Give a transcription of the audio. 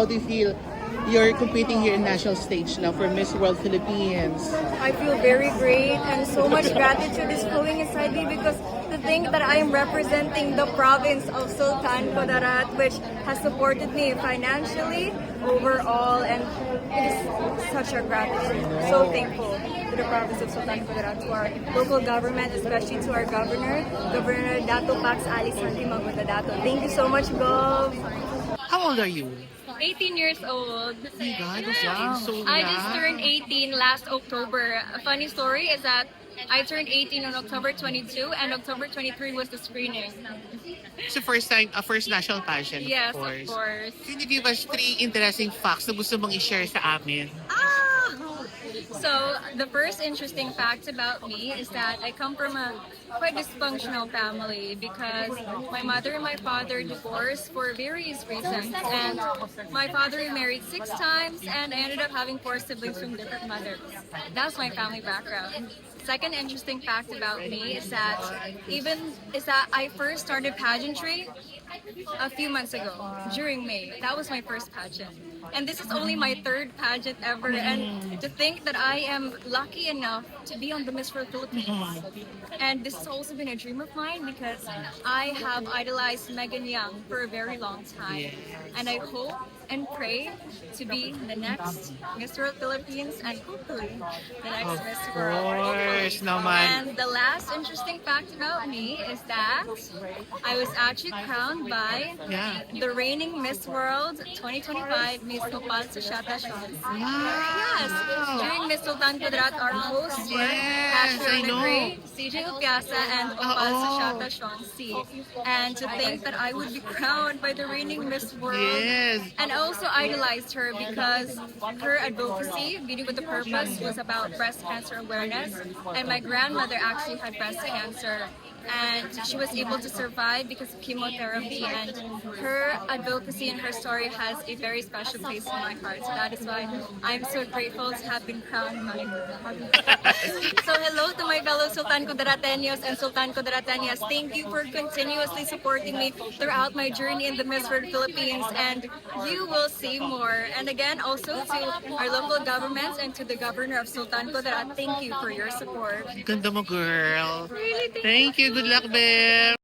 How do you feel you're competing here in national stage now for Miss World Philippines? I feel very great and so much gratitude is flowing inside me because to think that I am representing the province of Sultan Kudarat, which has supported me financially overall, and it is such a gratitude. So thankful to the province of Sultan Kudarat, to our local government, especially to our Governor Dato Pax Ali Santi Magunda Dato. Thank you so much, Gov. How old are you? 18 years old. Oh my God, wow. So I just young. turned 18 last October. A funny story is that I turned 18 on October 22 and October 23 was the screening. It's the first time, first national pageant, Yes, of course. of course. Can you give us 3 interesting facts na gusto mong i-share sa amin? So the first interesting fact about me is that I come from a quite dysfunctional family because my mother and my father divorced for various reasons, and my father remarried 6 times, and I ended up having 4 siblings from different mothers. That's my family background. Second interesting fact about me is that I first started pageantry a few months ago during May. That was my first pageant. And this is only my 3rd pageant ever. And to think that I am lucky enough to be on the Miss World Philippines. And this has also been a dream of mine because I have idolized Megan Young for a very long time. And I hope and pray to be the next Miss World Philippines and hopefully the next Miss World. course naman. And the last interesting fact about me is that I was actually crowned by Yeah. the reigning Miss World 2025, Miss Opal Sushata Shons. Wow. Yes, during Miss Sultan Kudarat, our hosts were Yes, Asher I know. Negre, CJ Upiasa, and Opal Oo. Sushata Shonsi. And to think that I would be crowned by the reigning Miss World. Yes. And I also idolized her because her advocacy, Beauty with a Purpose, was about breast cancer awareness. And my grandmother actually had breast cancer. And she was able to survive because of chemotherapy, and her advocacy and her story has a very special place in my heart. So that is why I'm so grateful to have been crowned by her. So hello to my fellow Sultan Kudarateños and Sultan Kudarateñas. Thank you for continuously supporting me throughout my journey in the Miss World Philippines, and you will see more. And again, also to our local governments and to the Governor of Sultan Kudarat, thank you for your support. Ganda mo, girl. Really, Thank you. Good luck, Beb.